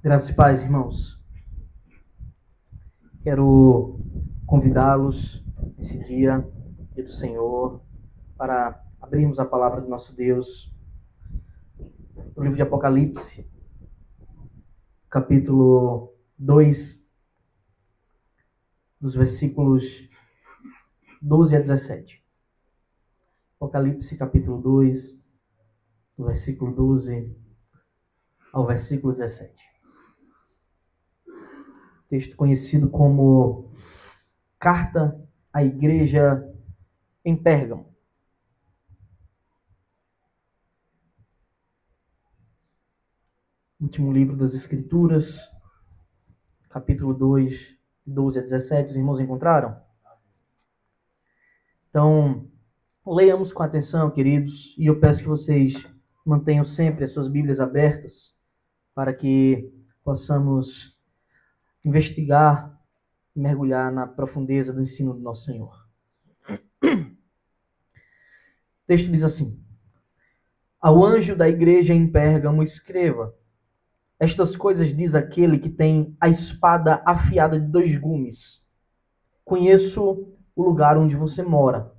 Graças e paz, irmãos. Quero convidá-los nesse dia do Senhor para abrirmos a palavra do nosso Deus no livro de Apocalipse, capítulo 2, dos versículos 12 a 17. Apocalipse, capítulo 2, do versículo 12 ao versículo 17. Texto conhecido como Carta à Igreja em Pérgamo. Último livro das Escrituras, capítulo 2, 12 a 17. Os irmãos encontraram? Então, leiamos com atenção, queridos, e eu peço que vocês mantenham sempre as suas Bíblias abertas para que possamos investigar e mergulhar na profundeza do ensino do nosso Senhor. O texto diz assim: Ao anjo da igreja em Pérgamo escreva: Estas coisas diz aquele que tem a espada afiada de 2 gumes. Conheço o lugar onde você mora,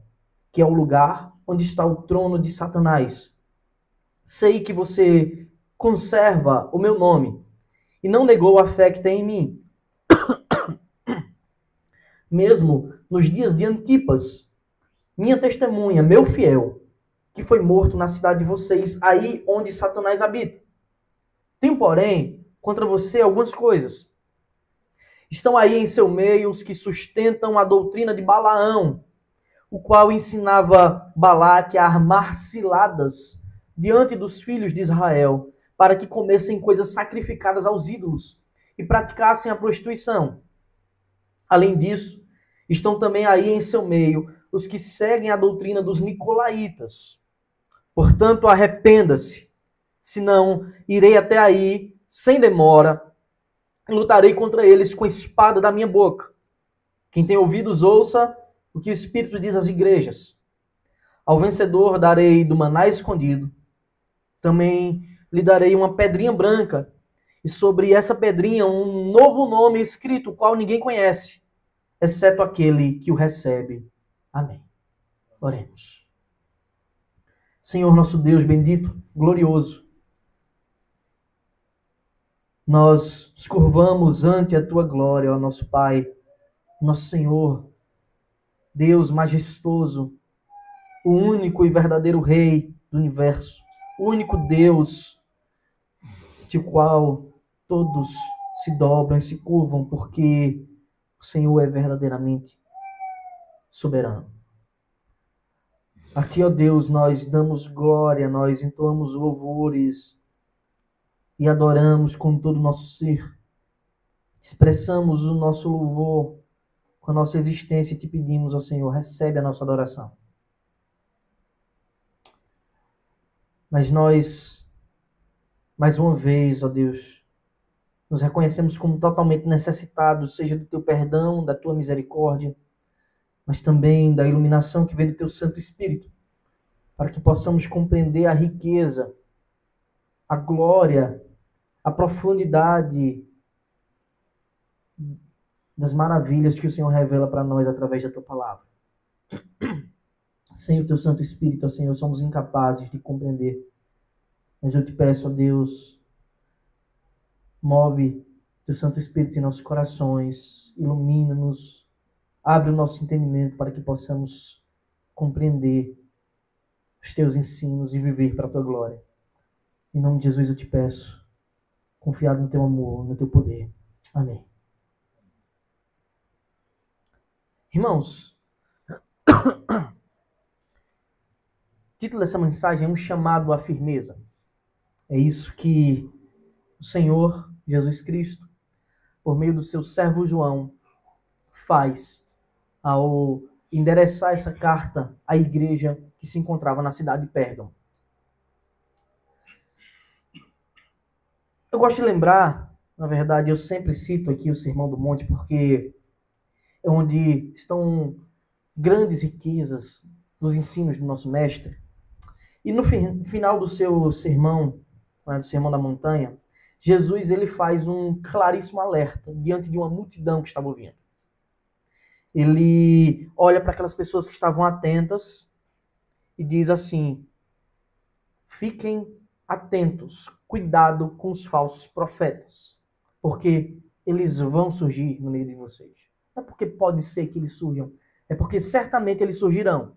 que é o lugar onde está o trono de Satanás. Sei que você conserva o meu nome e não negou a fé que tem em mim. Mesmo nos dias de Antipas, minha testemunha, meu fiel, que foi morto na cidade de vocês, aí onde Satanás habita. Tenho, porém, contra você algumas coisas. Estão aí em seu meio os que sustentam a doutrina de Balaão, o qual ensinava Balaque a armar ciladas diante dos filhos de Israel, para que comessem coisas sacrificadas aos ídolos e praticassem a prostituição. Além disso, estão também aí em seu meio os que seguem a doutrina dos nicolaítas. Portanto, arrependa-se, senão irei até aí, sem demora, e lutarei contra eles com a espada da minha boca. Quem tem ouvidos, ouça o que o Espírito diz às igrejas. Ao vencedor darei do maná escondido. Também lhe darei uma pedrinha branca, e sobre essa pedrinha um novo nome escrito, o qual ninguém conhece, exceto aquele que o recebe. Amém. Oremos. Senhor nosso Deus bendito, glorioso, nós nos curvamos ante a tua glória, ó nosso Pai, nosso Senhor, Deus majestoso, o único e verdadeiro Rei do universo, o único Deus de qual todos se dobram e se curvam, porque o Senhor é verdadeiramente soberano. A ti, ó Deus, nós damos glória, nós entoamos louvores e adoramos com todo o nosso ser. Expressamos o nosso louvor com a nossa existência e te pedimos, ó Senhor, recebe a nossa adoração. Mas nós, mais uma vez, ó Deus, nos reconhecemos como totalmente necessitados, seja do teu perdão, da tua misericórdia, mas também da iluminação que vem do teu Santo Espírito, para que possamos compreender a riqueza, a glória, a profundidade das maravilhas que o Senhor revela para nós através da tua palavra. Sem o teu Santo Espírito, ó Senhor, somos incapazes de compreender. Mas eu te peço, ó Deus, move teu Santo Espírito em nossos corações, ilumina-nos, abre o nosso entendimento para que possamos compreender os teus ensinos e viver para a tua glória. Em nome de Jesus eu te peço, confiado no teu amor, no teu poder. Amém. Irmãos, o título dessa mensagem é um chamado à firmeza. É isso que o Senhor Jesus Cristo, por meio do seu servo João, faz ao endereçar essa carta à igreja que se encontrava na cidade de Pérgamo. Eu gosto de lembrar, na verdade, eu sempre cito aqui o Sermão do Monte, porque é onde estão grandes riquezas dos ensinos do nosso mestre. E no final do seu sermão, do Sermão da Montanha, Jesus ele faz um claríssimo alerta diante de uma multidão que estava ouvindo. Ele olha para aquelas pessoas que estavam atentas e diz assim: fiquem atentos, cuidado com os falsos profetas, porque eles vão surgir no meio de vocês. Não é porque pode ser que eles surjam, é porque certamente eles surgirão.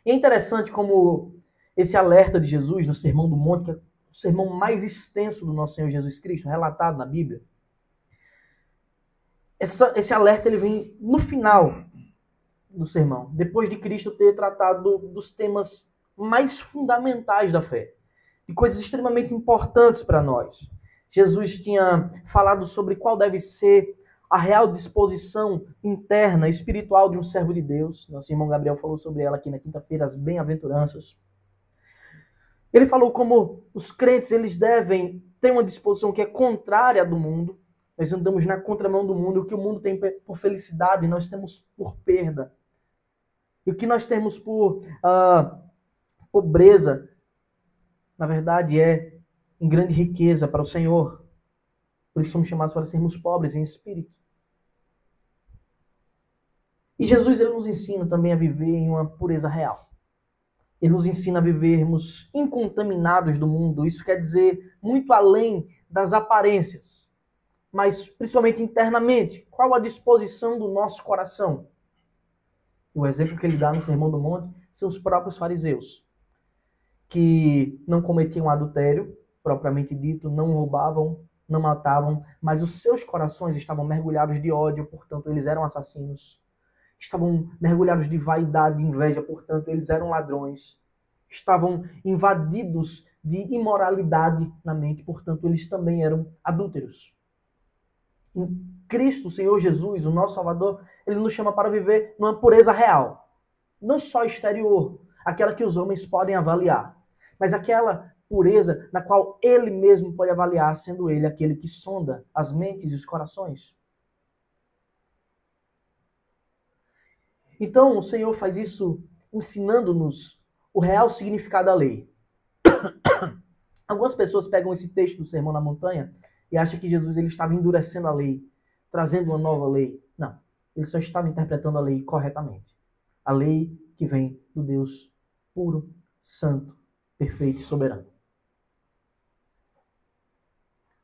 E é interessante como esse alerta de Jesus no Sermão do Monte, que é o sermão mais extenso do nosso Senhor Jesus Cristo, relatado na Bíblia, esse alerta ele vem no final do sermão, depois de Cristo ter tratado dos temas mais fundamentais da fé, de coisas extremamente importantes para nós. Jesus tinha falado sobre qual deve ser a real disposição interna, espiritual de um servo de Deus. Nosso irmão Gabriel falou sobre ela aqui na quinta-feira, as bem-aventuranças. Ele falou como os crentes eles devem ter uma disposição que é contrária à do mundo. Nós andamos na contramão do mundo. O que o mundo tem por felicidade, nós temos por perda. E o que nós temos por pobreza, na verdade, é em grande riqueza para o Senhor. Por isso somos chamados para sermos pobres em espírito. E Jesus ele nos ensina também a viver em uma pureza real. Ele nos ensina a vivermos incontaminados do mundo. Isso quer dizer muito além das aparências, mas principalmente internamente. Qual a disposição do nosso coração? O exemplo que ele dá no Sermão do Monte são os próprios fariseus, que não cometiam adultério, propriamente dito, não roubavam, não matavam, mas os seus corações estavam mergulhados de ódio, portanto, eles eram assassinos. Estavam mergulhados de vaidade e inveja, portanto, eles eram ladrões. Estavam invadidos de imoralidade na mente, portanto, eles também eram adúlteros. Em Cristo, o Senhor Jesus, o nosso Salvador, ele nos chama para viver numa pureza real. Não só exterior, aquela que os homens podem avaliar, mas aquela pureza na qual ele mesmo pode avaliar, sendo ele aquele que sonda as mentes e os corações. Então, o Senhor faz isso ensinando-nos o real significado da lei. Algumas pessoas pegam esse texto do Sermão na Montanha e acham que Jesus ele estava endurecendo a lei, trazendo uma nova lei. Não, ele só estava interpretando a lei corretamente. A lei que vem do Deus puro, santo, perfeito e soberano.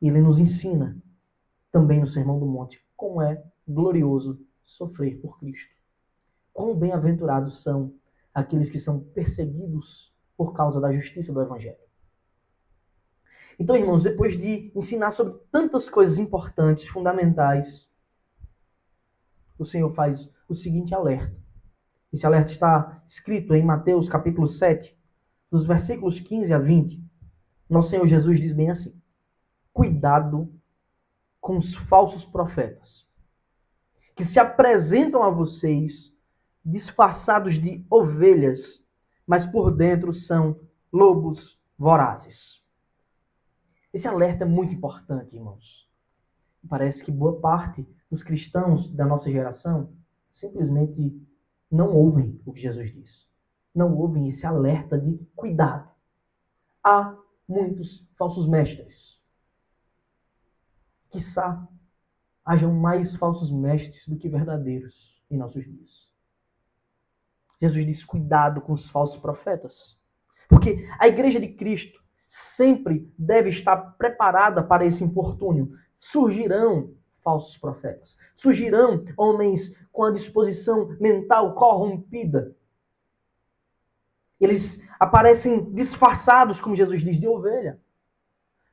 E ele nos ensina também no Sermão do Monte como é glorioso sofrer por Cristo. Quão bem-aventurados são aqueles que são perseguidos por causa da justiça do Evangelho. Então, irmãos, depois de ensinar sobre tantas coisas importantes, fundamentais, o Senhor faz o seguinte alerta. Esse alerta está escrito em Mateus capítulo 7, dos versículos 15 a 20. Nosso Senhor Jesus diz bem assim: cuidado com os falsos profetas, que se apresentam a vocês disfarçados de ovelhas, mas por dentro são lobos vorazes. Esse alerta é muito importante, irmãos. Parece que boa parte dos cristãos da nossa geração simplesmente não ouvem o que Jesus diz. Não ouvem esse alerta de cuidado. Há muitos falsos mestres. Quiçá hajam mais falsos mestres do que verdadeiros em nossos dias. Jesus diz cuidado com os falsos profetas. Porque a igreja de Cristo sempre deve estar preparada para esse infortúnio. Surgirão falsos profetas. Surgirão homens com a disposição mental corrompida. Eles aparecem disfarçados, como Jesus diz, de ovelha.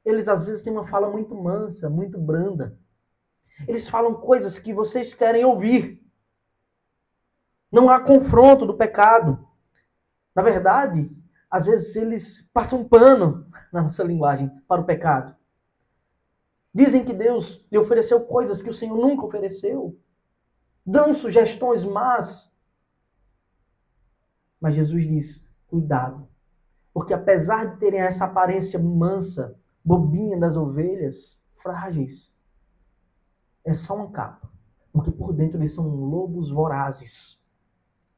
Eles às vezes têm uma fala muito mansa, muito branda. Eles falam coisas que vocês querem ouvir. Não há confronto do pecado. Na verdade, às vezes eles passam pano na nossa linguagem para o pecado. Dizem que Deus lhe ofereceu coisas que o Senhor nunca ofereceu. Dão sugestões más. Mas Jesus diz, cuidado. Porque apesar de terem essa aparência mansa, bobinha das ovelhas, frágeis, é só uma capa. Porque por dentro eles são lobos vorazes,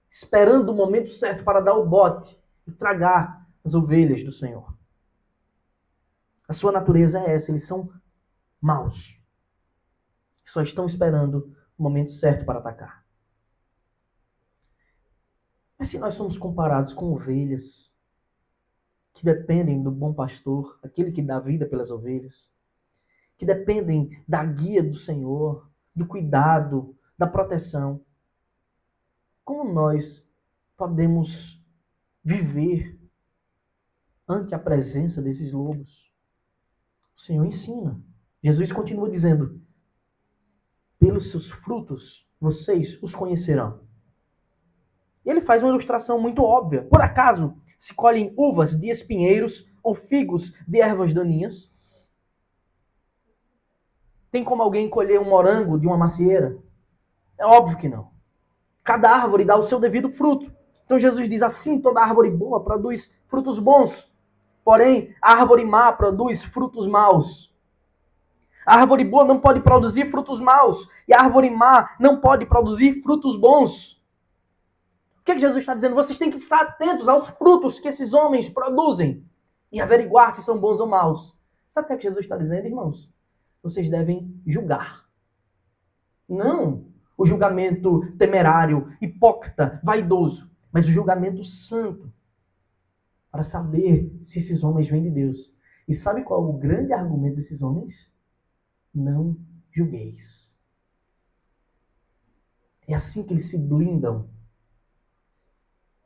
esperando o momento certo para dar o bote e tragar as ovelhas do Senhor. A sua natureza é essa, eles são maus. Só estão esperando o momento certo para atacar. Mas se nós somos comparados com ovelhas que dependem do bom pastor, aquele que dá vida pelas ovelhas, que dependem da guia do Senhor, do cuidado, da proteção, como nós podemos viver ante a presença desses lobos? O Senhor ensina. Jesus continua dizendo: pelos seus frutos vocês os conhecerão. E ele faz uma ilustração muito óbvia. Por acaso se colhem uvas de espinheiros ou figos de ervas daninhas? Tem como alguém colher um morango de uma macieira? É óbvio que não. Cada árvore dá o seu devido fruto. Então Jesus diz assim: toda árvore boa produz frutos bons. Porém, a árvore má produz frutos maus. A árvore boa não pode produzir frutos maus. E a árvore má não pode produzir frutos bons. O que Jesus está dizendo? Vocês têm que estar atentos aos frutos que esses homens produzem e averiguar se são bons ou maus. Sabe o que Jesus está dizendo, irmãos? Vocês devem julgar. Não o julgamento temerário, hipócrita, vaidoso, mas o julgamento santo, para saber se esses homens vêm de Deus. E sabe qual é o grande argumento desses homens? Não julgueis. É assim que eles se blindam.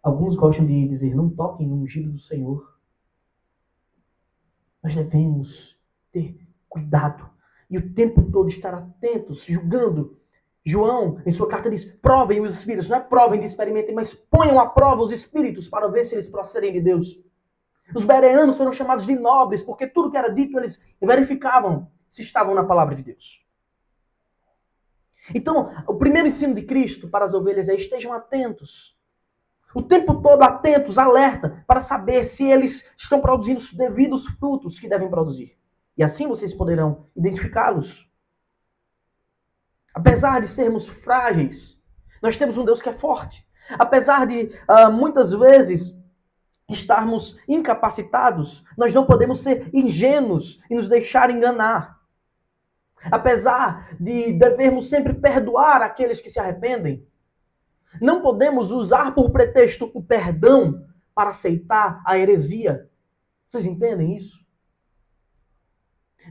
Alguns gostam de dizer: não toquem no ungido do Senhor. Nós devemos ter cuidado e o tempo todo estar atentos, julgando. João, em sua carta, diz: provem os espíritos. Não é provem de experimentem, mas ponham à prova os espíritos para ver se eles procedem de Deus. Os bereanos foram chamados de nobres porque tudo que era dito eles verificavam se estavam na palavra de Deus. Então, o primeiro ensino de Cristo para as ovelhas é: estejam atentos. O tempo todo atentos, alerta, para saber se eles estão produzindo os devidos frutos que devem produzir. E assim vocês poderão identificá-los. Apesar de sermos frágeis, nós temos um Deus que é forte. Apesar de muitas vezes estarmos incapacitados, nós não podemos ser ingênuos e nos deixar enganar. Apesar de devermos sempre perdoar aqueles que se arrependem, não podemos usar por pretexto o perdão para aceitar a heresia. Vocês entendem isso?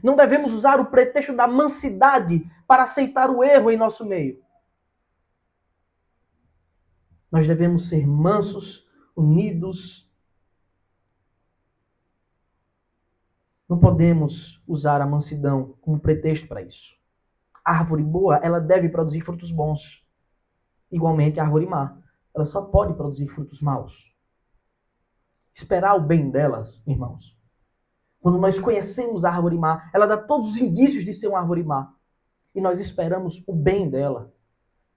Não devemos usar o pretexto da mansidade para aceitar o erro em nosso meio. Nós devemos ser mansos, unidos. Não podemos usar a mansidão como pretexto para isso. A árvore boa, ela deve produzir frutos bons. Igualmente a árvore má, ela só pode produzir frutos maus. Esperar o bem delas, irmãos. Quando nós conhecemos a árvore má, ela dá todos os indícios de ser uma árvore má. E nós esperamos o bem dela.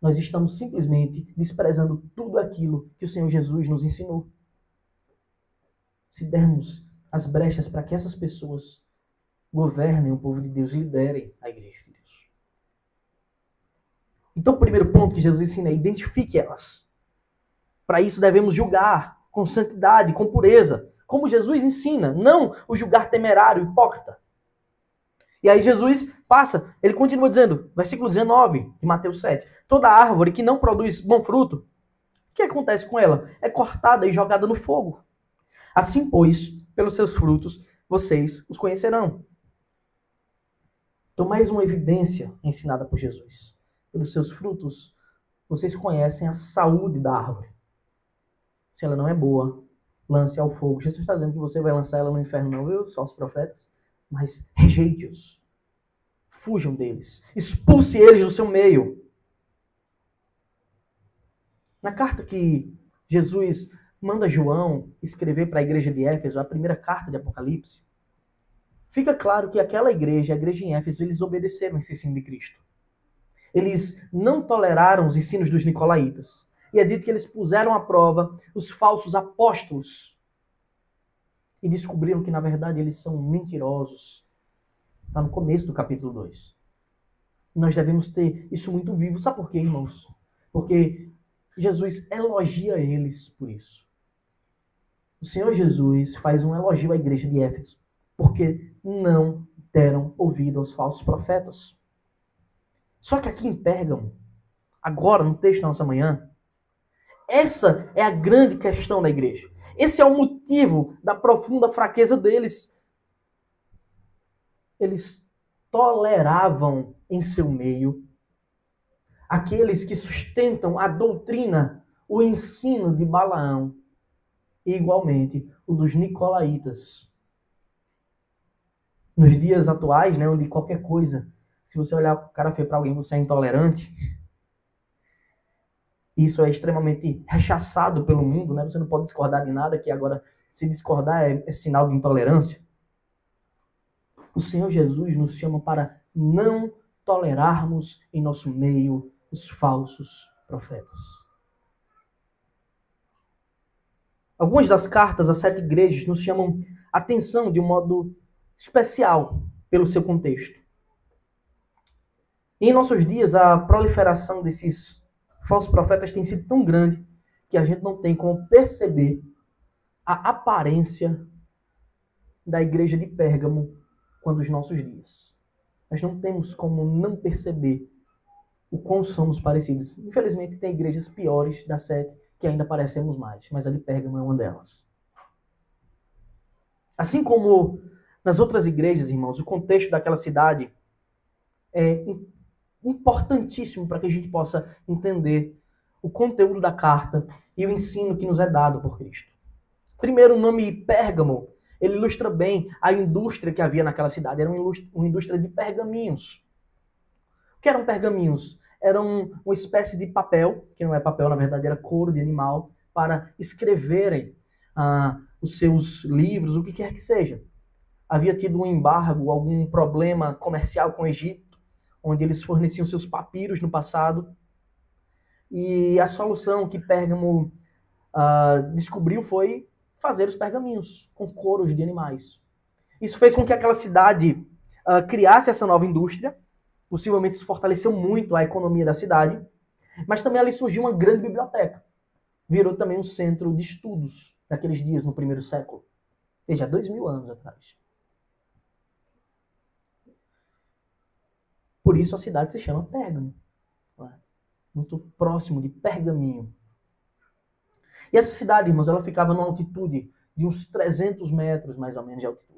Nós estamos simplesmente desprezando tudo aquilo que o Senhor Jesus nos ensinou. Se dermos as brechas para que essas pessoas governem o povo de Deus e liderem a igreja de Deus. Então o primeiro ponto que Jesus ensina é: identifique elas. Para isso devemos julgar com santidade, com pureza, como Jesus ensina, não o julgar temerário, hipócrita. E aí Jesus passa, ele continua dizendo, versículo 19 de Mateus 7, toda árvore que não produz bom fruto, o que acontece com ela? É cortada e jogada no fogo. Assim, pois, pelos seus frutos, vocês os conhecerão. Então, mais uma evidência ensinada por Jesus. Pelos seus frutos, vocês conhecem a saúde da árvore. Se ela não é boa, lance ao fogo. Jesus está dizendo que você vai lançar ela no inferno, não, viu? Só os profetas. Mas rejeite-os. Fujam deles. Expulse eles do seu meio. Na carta que Jesus manda João escrever para a igreja de Éfeso, a primeira carta de Apocalipse, fica claro que aquela igreja, a igreja em Éfeso, eles obedeceram esse ensino de Cristo. Eles não toleraram os ensinos dos nicolaítas. E é dito que eles puseram à prova os falsos apóstolos. E descobriram que, na verdade, eles são mentirosos. Está no começo do capítulo 2. Nós devemos ter isso muito vivo. Sabe por quê, irmãos? Porque Jesus elogia eles por isso. O Senhor Jesus faz um elogio à igreja de Éfeso. porque não deram ouvido aos falsos profetas. Só que aqui em Pérgamo, agora no texto da nossa manhã, essa é a grande questão da igreja. Esse é o motivo da profunda fraqueza deles. Eles toleravam em seu meio aqueles que sustentam a doutrina, o ensino de Balaão e igualmente o dos nicolaítas. Nos dias atuais, né, onde qualquer coisa, se você olhar o cara feio para alguém, você é intolerante, isso é extremamente rechaçado pelo mundo, né? Você não pode discordar de nada, que agora se discordar é sinal de intolerância. O Senhor Jesus nos chama para não tolerarmos em nosso meio os falsos profetas. Algumas das cartas às 7 igrejas nos chamam a atenção de um modo especial pelo seu contexto. E em nossos dias, a proliferação desses falsos profetas tem sido tão grande que a gente não tem como perceber a aparência da igreja de Pérgamo quando os nossos dias. Nós não temos como não perceber o quão somos parecidos. Infelizmente, tem igrejas piores da 7 que ainda parecemos mais, mas a de Pérgamo é uma delas. Assim como nas outras igrejas, irmãos, o contexto daquela cidade é importantíssimo para que a gente possa entender o conteúdo da carta e o ensino que nos é dado por Cristo. Primeiro, o nome Pérgamo, ele ilustra bem a indústria que havia naquela cidade. Era uma indústria de pergaminhos. O que eram pergaminhos? Eram uma espécie de papel, que não é papel, na verdade era couro de animal, para escreverem os seus livros, o que quer que seja. Havia tido um embargo, algum problema comercial com o Egito, onde eles forneciam seus papiros no passado. E a solução que Pérgamo descobriu foi fazer os pergaminhos com couros de animais. Isso fez com que aquela cidade criasse essa nova indústria. Possivelmente se fortaleceu muito a economia da cidade. Mas também ali surgiu uma grande biblioteca. Virou também um centro de estudos naqueles dias, no primeiro século. Veja, 2000 anos atrás. Por isso a cidade se chama Pérgamo. Muito próximo de pergaminho. E essa cidade, irmãos, ela ficava numa altitude de uns 300 metros, mais ou menos, de altitude.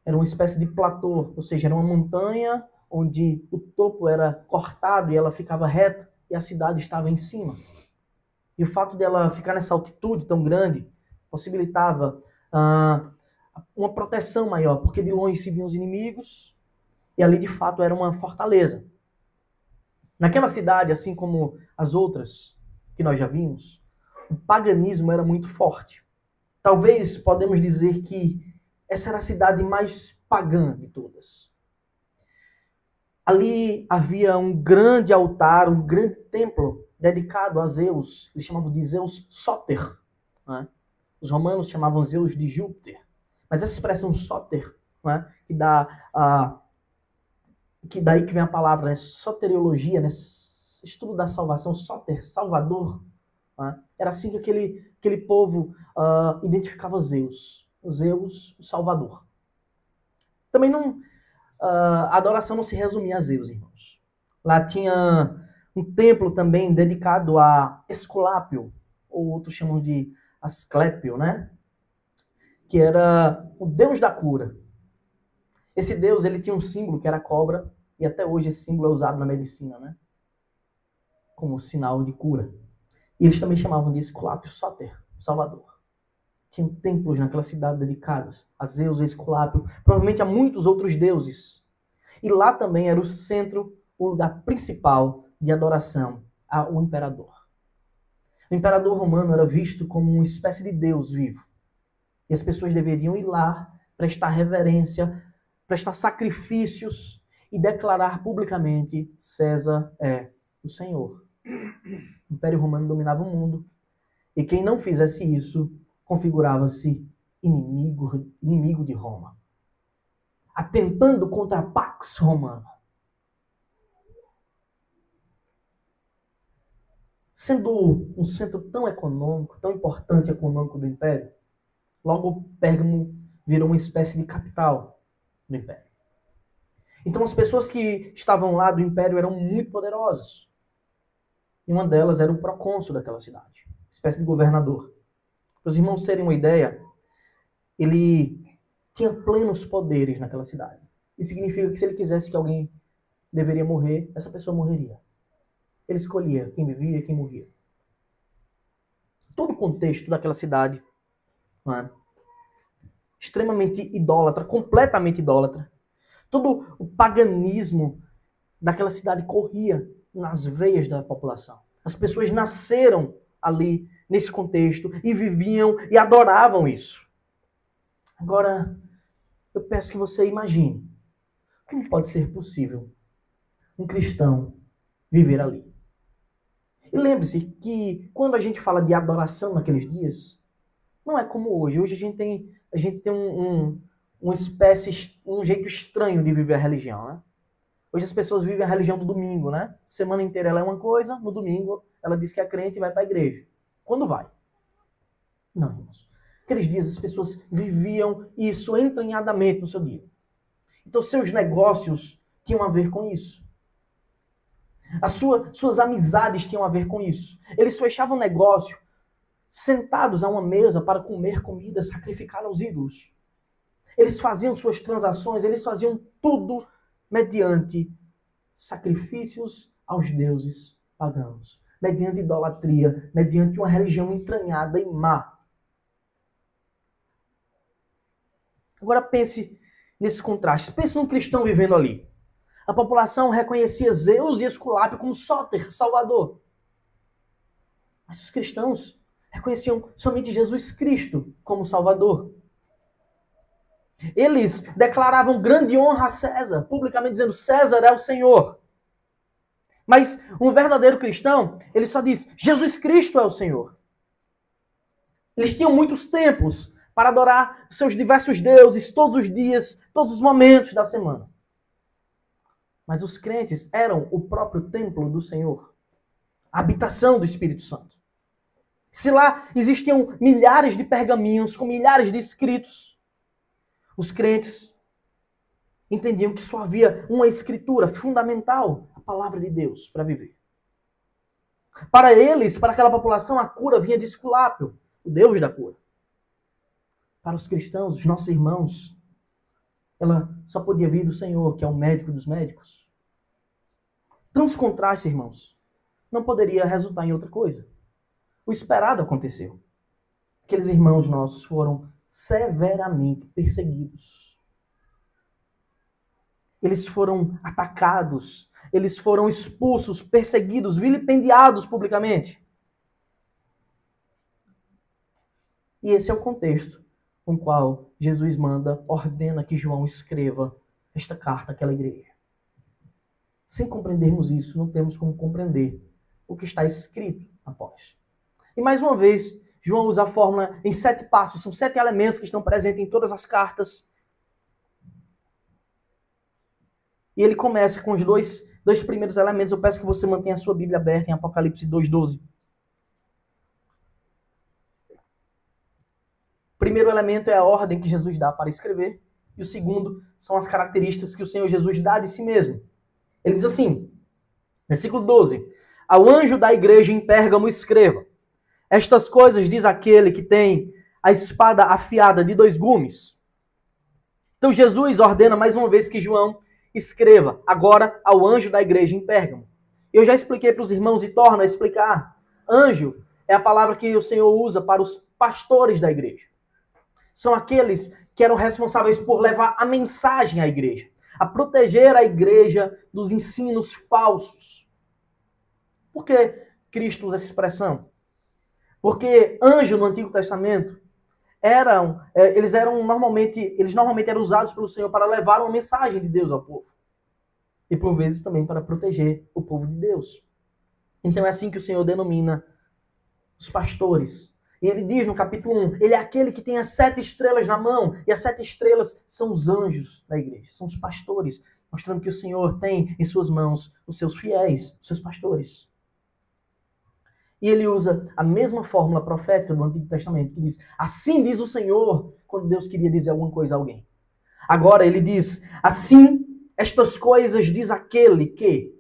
Era uma espécie de platô, ou seja, era uma montanha onde o topo era cortado e ela ficava reta e a cidade estava em cima. E o fato dela ficar nessa altitude tão grande possibilitava uma proteção maior, porque de longe se viam os inimigos e ali de fato era uma fortaleza. Naquela cidade, assim como as outras que nós já vimos, o paganismo era muito forte. Talvez podemos dizer que essa era a cidade mais pagã de todas. Ali havia um grande altar, um grande templo dedicado a Zeus. Eles chamavam de Zeus Sóter. Né? Os romanos chamavam Zeus de Júpiter. Mas essa expressão Sóter, né? Que daí que vem a palavra, né? Soteriologia, né? Estudo da salvação, Sóter, Salvador. Né? Era assim que aquele povo identificava Zeus. Zeus, o Salvador. Também não, a adoração não se resumia a Zeus, irmãos. Lá tinha um templo também dedicado a Esculápio, ou outros chamam de Asclépio, né? Que era o deus da cura. Esse deus, ele tinha um símbolo que era a cobra, e até hoje esse símbolo é usado na medicina, né? Como sinal de cura. E eles também chamavam de Esculápio Sóter, Salvador. Tinham templos naquela cidade dedicados a Zeus, a Esculápio, provavelmente a muitos outros deuses. E lá também era o centro, o lugar principal de adoração ao imperador. O imperador romano era visto como uma espécie de deus vivo. E as pessoas deveriam ir lá, prestar reverência, prestar sacrifícios e declarar publicamente: César é o Senhor. O Império Romano dominava o mundo. E quem não fizesse isso configurava-se inimigo de Roma, atentando contra a Pax Romana. Sendo um centro tão econômico, tão importante econômico do Império, logo Pérgamo virou uma espécie de capital do império. Então as pessoas que estavam lá do império eram muito poderosas. E uma delas era o procônsul daquela cidade, uma espécie de governador. Para os irmãos terem uma ideia, ele tinha plenos poderes naquela cidade. Isso significa que se ele quisesse que alguém deveria morrer, essa pessoa morreria. Ele escolhia quem vivia e quem morria. Todo o contexto daquela cidade, mano, extremamente idólatra, completamente idólatra. Todo o paganismo daquela cidade corria nas veias da população. As pessoas nasceram ali, nesse contexto, e viviam e adoravam isso. Agora, eu peço que você imagine como pode ser possível um cristão viver ali. E lembre-se que quando a gente fala de adoração naqueles dias, não é como hoje. Hoje a gente tem um jeito estranho de viver a religião, né? Hoje as pessoas vivem a religião do domingo, né? Semana inteira ela é uma coisa, no domingo ela diz que é crente e vai para a igreja. Quando vai? Não, irmãos. Aqueles dias as pessoas viviam isso entranhadamente no seu dia. Então seus negócios tinham a ver com isso. Suas amizades tinham a ver com isso. Eles fechavam negócio sentados a uma mesa para comer comida sacrificada aos ídolos. Eles faziam suas transações, eles faziam tudo mediante sacrifícios aos deuses pagãos, mediante idolatria, mediante uma religião entranhada e má. Agora pense nesse contraste. Pense num cristão vivendo ali. A população reconhecia Zeus e Esculápio como Sóter, Salvador. Mas os cristãos reconheciam somente Jesus Cristo como Salvador. Eles declaravam grande honra a César, publicamente dizendo: César é o Senhor. Mas um verdadeiro cristão, ele só diz: Jesus Cristo é o Senhor. Eles tinham muitos templos para adorar seus diversos deuses todos os dias, todos os momentos da semana. Mas os crentes eram o próprio templo do Senhor, a habitação do Espírito Santo. Se lá existiam milhares de pergaminhos com milhares de escritos, os crentes entendiam que só havia uma escritura fundamental, a palavra de Deus, para viver. Para eles, para aquela população, a cura vinha de Esculápio, o Deus da cura. Para os cristãos, os nossos irmãos, ela só podia vir do Senhor, que é o médico dos médicos. Tantos contrastes, irmãos, não poderia resultar em outra coisa. O esperado aconteceu. Aqueles irmãos nossos foram severamente perseguidos. Eles foram atacados, eles foram expulsos, perseguidos, vilipendiados publicamente. E esse é o contexto com o qual Jesus ordena que João escreva esta carta àquela igreja. Sem compreendermos isso, não temos como compreender o que está escrito após. E mais uma vez, João usa a fórmula em 7 passos, são 7 elementos que estão presentes em todas as cartas. E ele começa com os dois primeiros elementos. Eu peço que você mantenha a sua Bíblia aberta em Apocalipse 2:12. O primeiro elemento é a ordem que Jesus dá para escrever. E o segundo são as características que o Senhor Jesus dá de si mesmo. Ele diz assim, versículo 12. Ao anjo da igreja em Pérgamo escreva: estas coisas diz aquele que tem a espada afiada de 2 gumes. Então Jesus ordena mais uma vez que João escreva agora ao anjo da igreja em Pérgamo. Eu já expliquei para os irmãos e torno a explicar. Anjo é a palavra que o Senhor usa para os pastores da igreja. São aqueles que eram responsáveis por levar a mensagem à igreja, a proteger a igreja dos ensinos falsos. Por que Cristo usa essa expressão? Porque anjo no Antigo Testamento eles normalmente eram usados pelo Senhor para levar uma mensagem de Deus ao povo. E por vezes também para proteger o povo de Deus. Então é assim que o Senhor denomina os pastores. E ele diz no capítulo 1, ele é aquele que tem as 7 estrelas na mão. E as 7 estrelas são os anjos da igreja, são os pastores. Mostrando que o Senhor tem em suas mãos os seus fiéis, os seus pastores. E ele usa a mesma fórmula profética do Antigo Testamento, que diz, assim diz o Senhor, quando Deus queria dizer alguma coisa a alguém. Agora ele diz, assim estas coisas diz aquele que...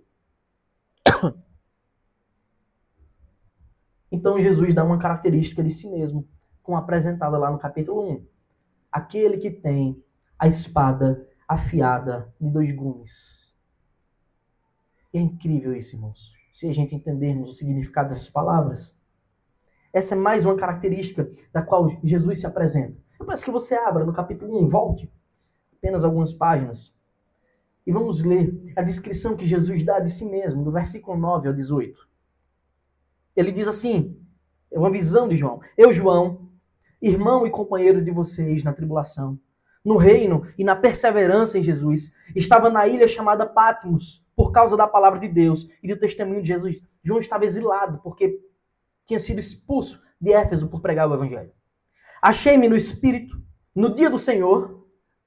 Então Jesus dá uma característica de si mesmo, como apresentada lá no capítulo 1. Aquele que tem a espada afiada de 2 gumes. E é incrível isso, irmãos. Se a gente entendermos o significado dessas palavras. Essa é mais uma característica da qual Jesus se apresenta. Eu peço que você abra no capítulo 1, volte apenas algumas páginas. E vamos ler a descrição que Jesus dá de si mesmo, do versículo 9 ao 18. Ele diz assim, é uma visão de João. Eu, João, irmão e companheiro de vocês na tribulação, no reino e na perseverança em Jesus, estava na ilha chamada Patmos, por causa da palavra de Deus e do testemunho de Jesus. João estava exilado, porque tinha sido expulso de Éfeso por pregar o evangelho. Achei-me no Espírito, no dia do Senhor,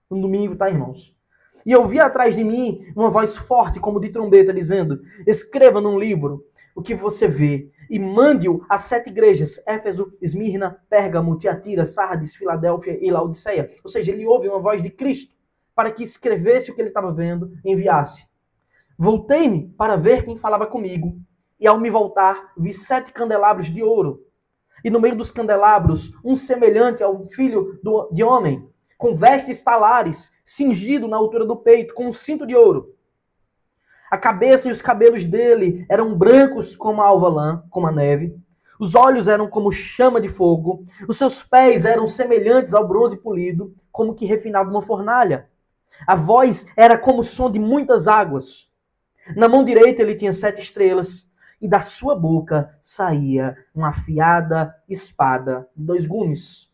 no domingo, tá, irmãos? E ouvi atrás de mim uma voz forte, como de trombeta, dizendo, escreva num livro o que você vê e mande-o às 7 igrejas, Éfeso, Esmirna, Pérgamo, Tiatira, Sardes, Filadélfia e Laodiceia. Ou seja, ele ouve uma voz de Cristo para que escrevesse o que ele estava vendo e enviasse. Voltei-me para ver quem falava comigo e ao me voltar vi 7 candelabros de ouro. E no meio dos candelabros, um semelhante ao filho de homem, com vestes talares, cingido na altura do peito, com um cinto de ouro. A cabeça e os cabelos dele eram brancos como a alva lã, como a neve. Os olhos eram como chama de fogo. Os seus pés eram semelhantes ao bronze polido, como que refinado numa fornalha. A voz era como o som de muitas águas. Na mão direita ele tinha 7 estrelas, e da sua boca saía uma afiada espada de 2 gumes.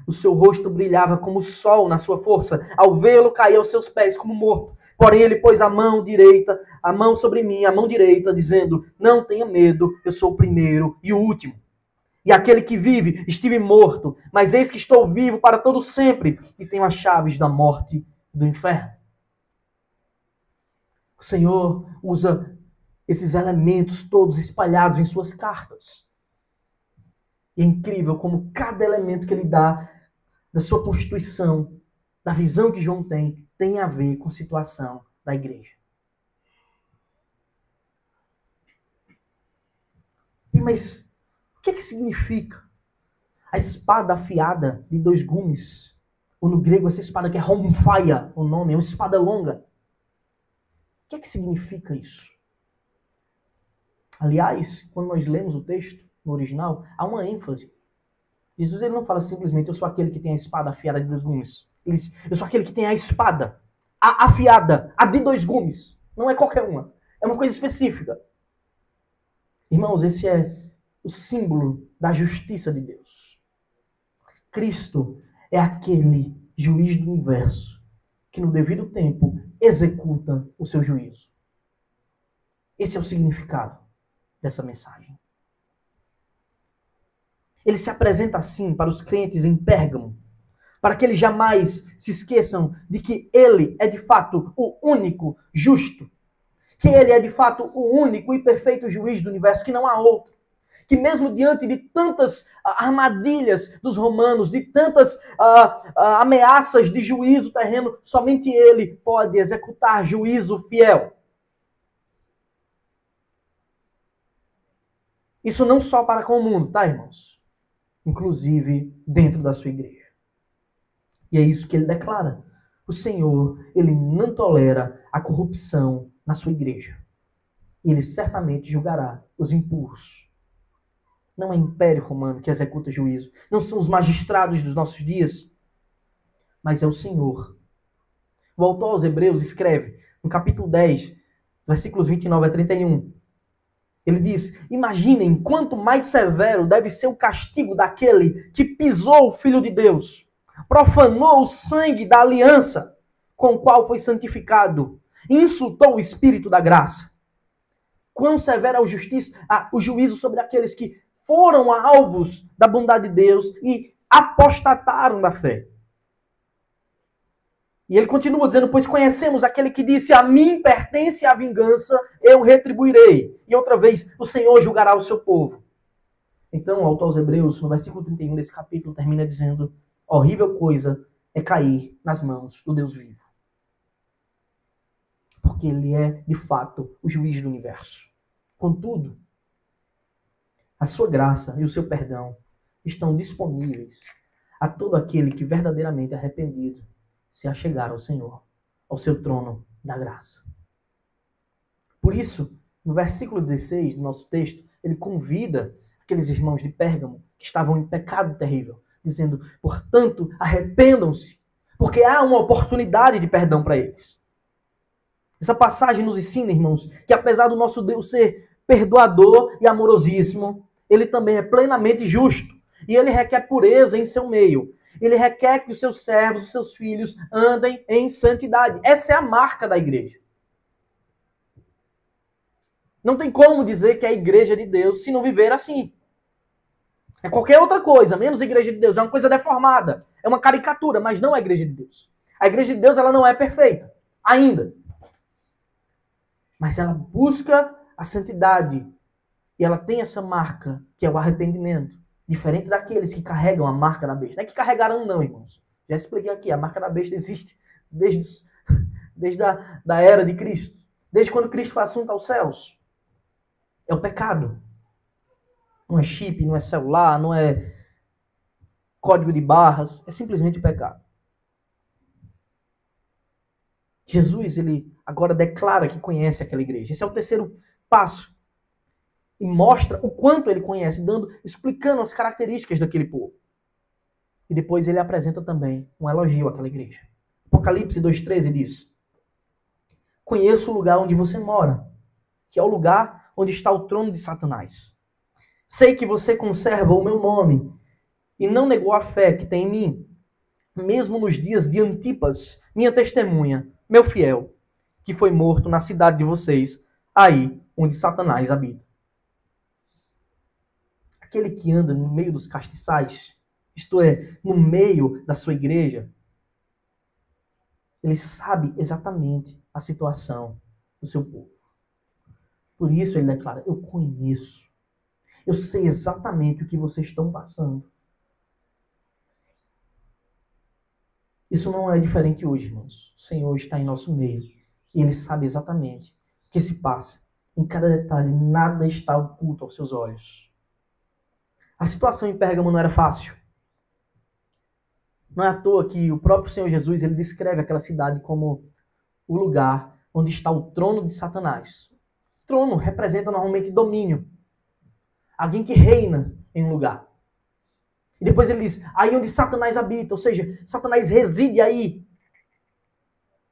O seu rosto brilhava como o sol na sua força. Ao vê-lo, caía aos seus pés como morto. Porém, ele pôs a mão sobre mim, a mão direita, dizendo, não tenha medo, eu sou o primeiro e o último. E aquele que vive, estive morto, mas eis que estou vivo para todo sempre, e tenho as chaves da morte e do inferno. O Senhor usa esses elementos todos espalhados em suas cartas. E é incrível como cada elemento que ele dá da sua constituição, da visão que João tem a ver com a situação da igreja. E, mas o que é que significa a espada afiada de 2 gumes? Ou no grego essa espada que é Homfaia, o nome, é uma espada longa. O que é que significa isso? Aliás, quando nós lemos o texto no original, há uma ênfase. Jesus ele não fala simplesmente, eu sou aquele que tem a espada afiada de 2 gumes. Ele diz, eu sou aquele que tem a espada afiada, a de 2 gumes. Não é qualquer uma. É uma coisa específica. Irmãos, esse é o símbolo da justiça de Deus. Cristo é aquele juiz do universo que no devido tempo executa o seu juízo. Esse é o significado dessa mensagem. Ele se apresenta assim para os crentes em Pérgamo, para que eles jamais se esqueçam de que ele é de fato o único justo, que ele é de fato o único e perfeito juiz do universo, que não há outro. Que mesmo diante de tantas armadilhas dos romanos, de tantas ameaças de juízo terreno, somente ele pode executar juízo fiel. Isso não só para com o mundo, tá, irmãos? Inclusive dentro da sua igreja. E é isso que ele declara. O Senhor, ele não tolera a corrupção na sua igreja. E ele certamente julgará os impuros. Não é o Império Romano que executa juízo. Não são os magistrados dos nossos dias. Mas é o Senhor. O autor aos Hebreus escreve, no capítulo 10, versículos 29 a 31. Ele diz, imaginem quanto mais severo deve ser o castigo daquele que pisou o Filho de Deus, profanou o sangue da aliança com o qual foi santificado, e insultou o Espírito da graça. Quão severo é o juízo sobre aqueles que foram alvos da bondade de Deus e apostataram da fé. E ele continua dizendo, pois conhecemos aquele que disse, a mim pertence a vingança, eu retribuirei. E outra vez, o Senhor julgará o seu povo. Então, o autor aos Hebreus, no versículo 31 desse capítulo, termina dizendo: horrível coisa é cair nas mãos do Deus vivo. Porque ele é, de fato, o juiz do universo. Contudo, a sua graça e o seu perdão estão disponíveis a todo aquele que verdadeiramente arrependido se achegar ao Senhor, ao seu trono da graça. Por isso, no versículo 16 do nosso texto, ele convida aqueles irmãos de Pérgamo que estavam em pecado terrível, dizendo: portanto, arrependam-se, porque há uma oportunidade de perdão para eles. Essa passagem nos ensina, irmãos, que apesar do nosso Deus ser perdoador e amorosíssimo, ele também é plenamente justo. E ele requer pureza em seu meio. Ele requer que os seus servos, os seus filhos, andem em santidade. Essa é a marca da igreja. Não tem como dizer que é a igreja de Deus se não viver assim. É qualquer outra coisa, menos a igreja de Deus. É uma coisa deformada. É uma caricatura, mas não a igreja de Deus. A igreja de Deus, ela não é perfeita. Ainda. Mas ela busca a santidade. E ela tem essa marca, que é o arrependimento. Diferente daqueles que carregam a marca da besta. Não é que carregaram não, irmãos. Já expliquei aqui, a marca da besta existe desde a era de Cristo. Desde quando Cristo foi assunto aos céus. É o pecado. Não é chip, não é celular, não é código de barras. É simplesmente o pecado. Jesus, ele agora declara que conhece aquela igreja. Esse é o terceiro passo. E mostra o quanto ele conhece, explicando as características daquele povo. E depois ele apresenta também um elogio àquela igreja. Apocalipse 2,13 diz: conheço o lugar onde você mora, que é o lugar onde está o trono de Satanás. Sei que você conserva o meu nome e não negou a fé que tem em mim, mesmo nos dias de Antipas, minha testemunha, meu fiel, que foi morto na cidade de vocês, aí onde Satanás habita. Aquele que anda no meio dos castiçais, isto é, no meio da sua igreja, ele sabe exatamente a situação do seu povo. Por isso ele declara: eu conheço. Eu sei exatamente o que vocês estão passando. Isso não é diferente hoje, irmãos. O Senhor está em nosso meio. E ele sabe exatamente o que se passa. Em cada detalhe, nada está oculto aos seus olhos. A situação em Pérgamo não era fácil. Não é à toa que o próprio Senhor Jesus ele descreve aquela cidade como o lugar onde está o trono de Satanás. Trono representa normalmente domínio. Alguém que reina em um lugar. E depois ele diz: aí onde Satanás habita, ou seja, Satanás reside aí.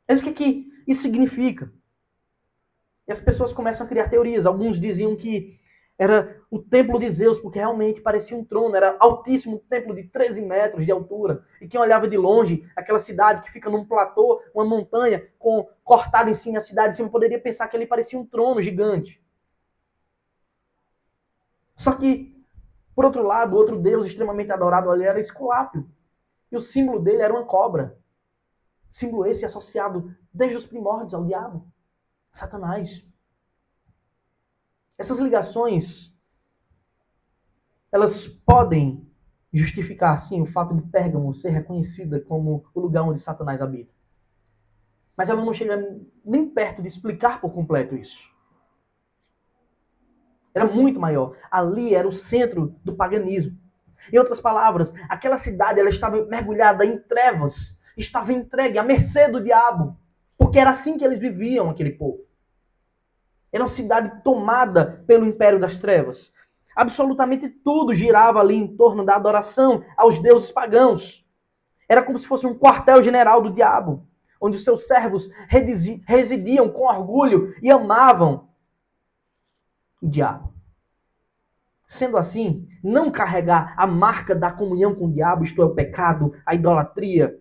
Mas o que isso significa? E as pessoas começam a criar teorias. Alguns diziam que era o templo de Zeus, porque realmente parecia um trono, era altíssimo, um templo de 13 metros de altura. E quem olhava de longe, aquela cidade que fica num platô, uma montanha, cortada em cima, a cidade em cima, poderia pensar que ali parecia um trono gigante. Só que, por outro lado, outro deus extremamente adorado ali era Esculápio. E o símbolo dele era uma cobra. Símbolo esse associado desde os primórdios ao diabo, Satanás. Essas ligações, elas podem justificar, sim, o fato de Pérgamo ser reconhecida como o lugar onde Satanás habita. Mas ela não chega nem perto de explicar por completo isso. Era muito maior. Ali era o centro do paganismo. Em outras palavras, aquela cidade ela estava mergulhada em trevas, estava entregue à mercê do diabo, porque era assim que eles viviam, aquele povo. Era uma cidade tomada pelo império das trevas. Absolutamente tudo girava ali em torno da adoração aos deuses pagãos. Era como se fosse um quartel-general do diabo, onde os seus servos residiam com orgulho e amavam o diabo. Sendo assim, não carregar a marca da comunhão com o diabo, isto é, o pecado, a idolatria,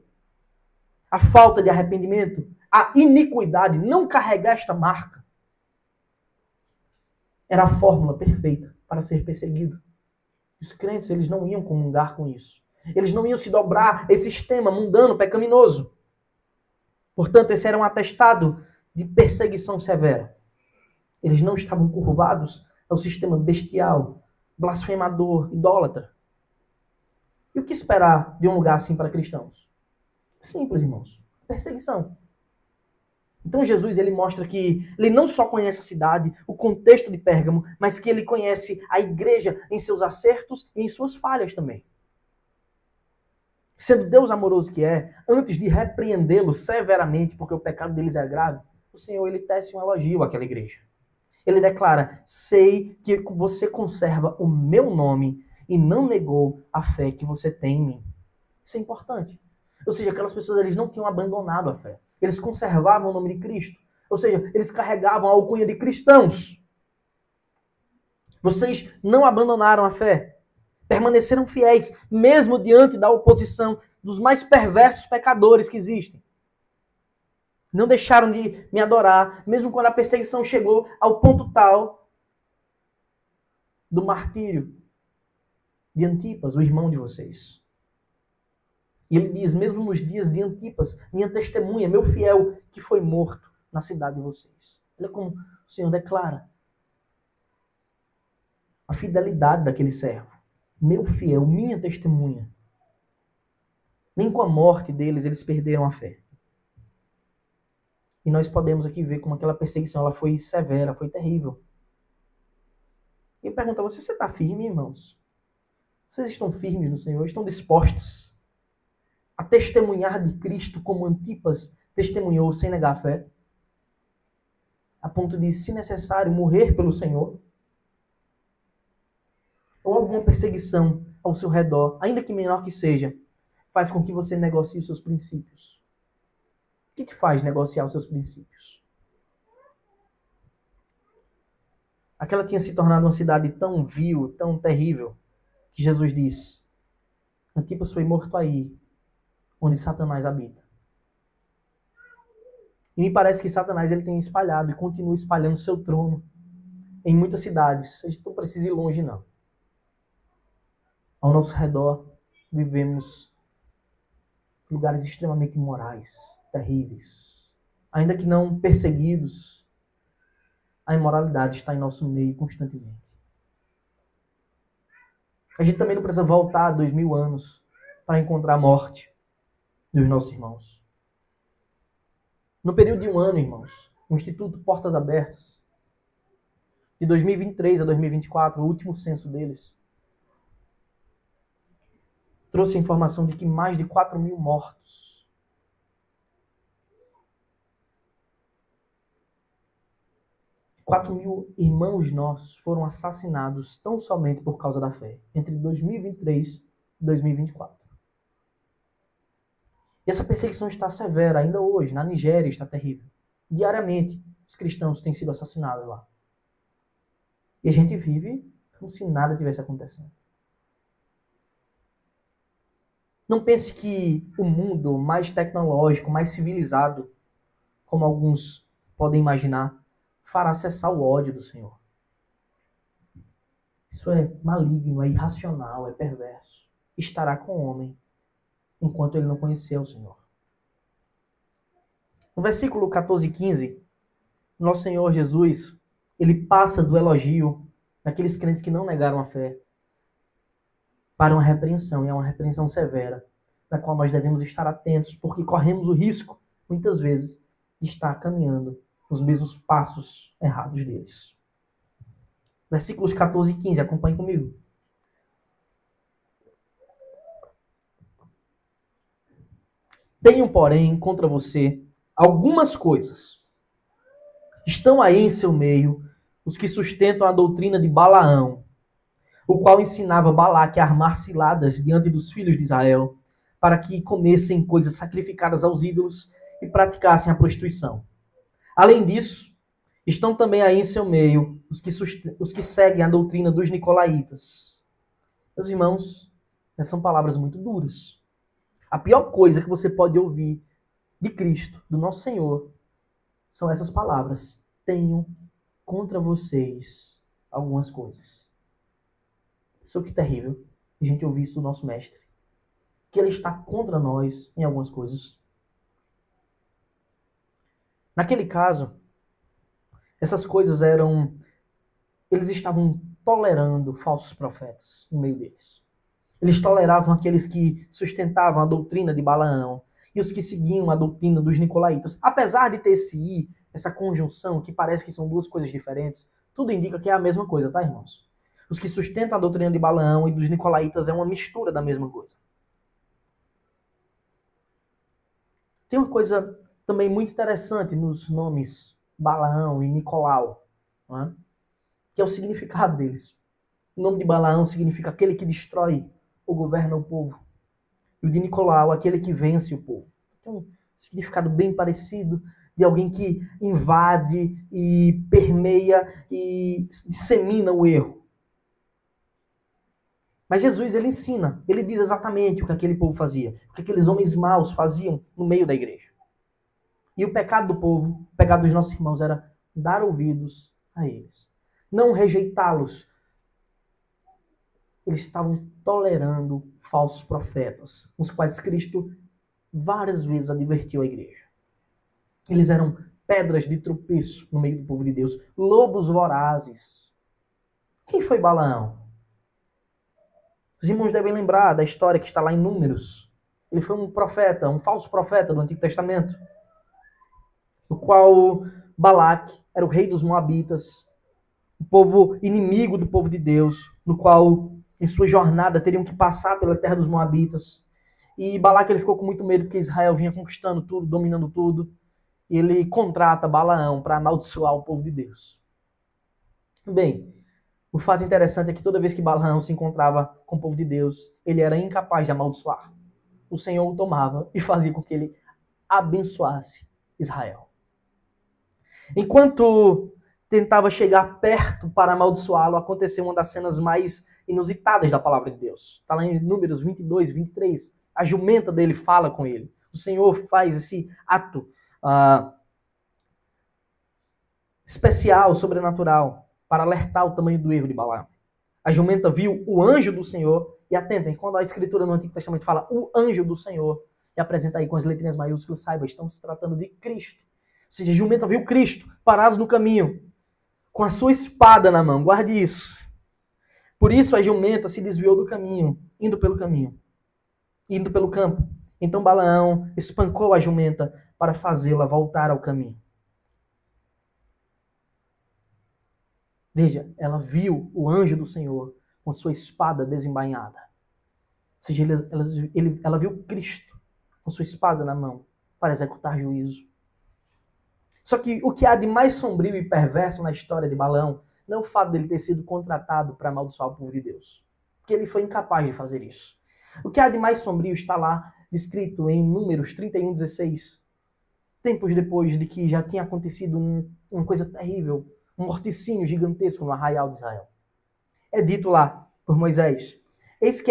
a falta de arrependimento, a iniquidade, não carregar esta marca, era a fórmula perfeita para ser perseguido. Os crentes, eles não iam comungar com isso. Eles não iam se dobrar a esse sistema mundano, pecaminoso. Portanto, esse era um atestado de perseguição severa. Eles não estavam curvados ao sistema bestial blasfemador, idólatra. E o que esperar de um lugar assim para cristãos? Simples, irmãos. Perseguição. Então Jesus, ele mostra que ele não só conhece a cidade, o contexto de Pérgamo, mas que ele conhece a igreja em seus acertos e em suas falhas também. Sendo Deus amoroso que é, antes de repreendê-los severamente, porque o pecado deles é grave, o Senhor, ele tece um elogio àquela igreja. Ele declara: sei que você conserva o meu nome e não negou a fé que você tem em mim. Isso é importante. Ou seja, aquelas pessoas, eles não tinham abandonado a fé. Eles conservavam o nome de Cristo. Ou seja, eles carregavam a alcunha de cristãos. Vocês não abandonaram a fé. Permaneceram fiéis, mesmo diante da oposição dos mais perversos pecadores que existem. Não deixaram de me adorar, mesmo quando a perseguição chegou ao ponto tal do martírio de Antipas, o irmão de vocês. E ele diz, mesmo nos dias de Antipas, minha testemunha, meu fiel, que foi morto na cidade de vocês. Olha como o Senhor declara a fidelidade daquele servo. Meu fiel, minha testemunha. Nem com a morte deles eles perderam a fé. E nós podemos aqui ver como aquela perseguição ela foi severa, foi terrível. E eu pergunto a você, você está firme, irmãos? Vocês estão firmes no Senhor? Estão dispostos a testemunhar de Cristo como Antipas testemunhou sem negar a fé? A ponto de, se necessário, morrer pelo Senhor? Ou alguma perseguição ao seu redor, ainda que menor que seja, faz com que você negocie os seus princípios? O que te faz negociar os seus princípios? Aquela tinha se tornado uma cidade tão vil, tão terrível, que Jesus diz: Antipas foi morto aí, onde Satanás habita. E me parece que Satanás ele tem espalhado e continua espalhando seu trono em muitas cidades. A gente não precisa ir longe, não. Ao nosso redor vivemos lugares extremamente imorais, terríveis. Ainda que não perseguidos, a imoralidade está em nosso meio constantemente. A gente também não precisa voltar 2000 anos para encontrar a morte dos nossos irmãos. No período de um ano, irmãos, o Instituto Portas Abertas, de 2023 a 2024, o último censo deles, trouxe a informação de que mais de 4.000 mortos. 4.000 irmãos nossos foram assassinados tão somente por causa da fé, entre 2023 e 2024. E essa perseguição está severa ainda hoje. Na Nigéria está terrível. Diariamente, os cristãos têm sido assassinados lá. E a gente vive como se nada tivesse acontecendo. Não pense que o mundo mais tecnológico, mais civilizado, como alguns podem imaginar, fará cessar o ódio do Senhor. Isso é maligno, é irracional, é perverso. Estará com o homem enquanto ele não conhecer o Senhor. No versículo 14 e 15, nosso Senhor Jesus, ele passa do elogio daqueles crentes que não negaram a fé para uma repreensão, e é uma repreensão severa, na qual nós devemos estar atentos, porque corremos o risco, muitas vezes, de estar caminhando nos mesmos passos errados deles. Versículos 14 e 15, acompanhe comigo. Tenho, porém, contra você algumas coisas. Estão aí em seu meio os que sustentam a doutrina de Balaão, o qual ensinava Balaque a armar ciladas diante dos filhos de Israel, para que comessem coisas sacrificadas aos ídolos e praticassem a prostituição. Além disso, estão também aí em seu meio os que seguem a doutrina dos nicolaítas. Meus irmãos, essas são palavras muito duras. A pior coisa que você pode ouvir de Cristo, do nosso Senhor, são essas palavras. Tenho contra vocês algumas coisas. Isso que terrível, a gente ouvir isso do nosso mestre. Que ele está contra nós em algumas coisas. Naquele caso, essas coisas eles estavam tolerando falsos profetas no meio deles. Eles toleravam aqueles que sustentavam a doutrina de Balaão e os que seguiam a doutrina dos nicolaítas. Apesar de ter essa conjunção que parece que são duas coisas diferentes, tudo indica que é a mesma coisa, tá, irmãos? Os que sustentam a doutrina de Balaão e dos nicolaítas é uma mistura da mesma coisa. Tem uma coisa também muito interessante nos nomes Balaão e Nicolau, não é? Que é o significado deles. O nome de Balaão significa aquele que destrói ou governa o povo. E o de Nicolau, aquele que vence o povo. Tem um significado bem parecido de alguém que invade e permeia e dissemina o erro. Mas Jesus, ele ensina, ele diz exatamente o que aquele povo fazia, o que aqueles homens maus faziam no meio da igreja. E o pecado do povo, o pecado dos nossos irmãos era dar ouvidos a eles. Não rejeitá-los. Eles estavam tolerando falsos profetas, os quais Cristo várias vezes advertiu a igreja. Eles eram pedras de tropeço no meio do povo de Deus, lobos vorazes. Quem foi Balaão? Os irmãos devem lembrar da história que está lá em Números. Ele foi um profeta, um falso profeta do Antigo Testamento, no qual Balaque era o rei dos Moabitas, o povo inimigo do povo de Deus, no qual em sua jornada teriam que passar pela terra dos Moabitas. E Balaque ele ficou com muito medo porque Israel vinha conquistando tudo, dominando tudo. E ele contrata Balaão para amaldiçoar o povo de Deus. Bem, o fato interessante é que toda vez que Balaão se encontrava com o povo de Deus, ele era incapaz de amaldiçoar. O Senhor o tomava e fazia com que ele abençoasse Israel. Enquanto tentava chegar perto para amaldiçoá-lo, aconteceu uma das cenas mais inusitadas da palavra de Deus. Está lá em Números 22, 23. A jumenta dele fala com ele. O Senhor faz esse ato especial, sobrenatural, para alertar o tamanho do erro de Balaão. A jumenta viu o anjo do Senhor, e atentem, quando a escritura no Antigo Testamento fala o anjo do Senhor, e apresenta aí com as letrinhas maiúsculas, saiba, estamos se tratando de Cristo. Ou seja, a jumenta viu Cristo parado no caminho, com a sua espada na mão, guarde isso. Por isso a jumenta se desviou do caminho, indo pelo campo. Então Balaão espancou a jumenta para fazê-la voltar ao caminho. Veja, ela viu o anjo do Senhor com sua espada desembainhada. Ou seja, ela viu Cristo com sua espada na mão para executar juízo. Só que o que há de mais sombrio e perverso na história de Balaão não é o fato dele ter sido contratado para amaldiçoar o povo de Deus. Porque ele foi incapaz de fazer isso. O que há de mais sombrio está lá descrito em Números 31, 16. Tempos depois de que já tinha acontecido uma coisa terrível, um morticínio gigantesco no arraial de Israel. É dito lá por Moisés: eis que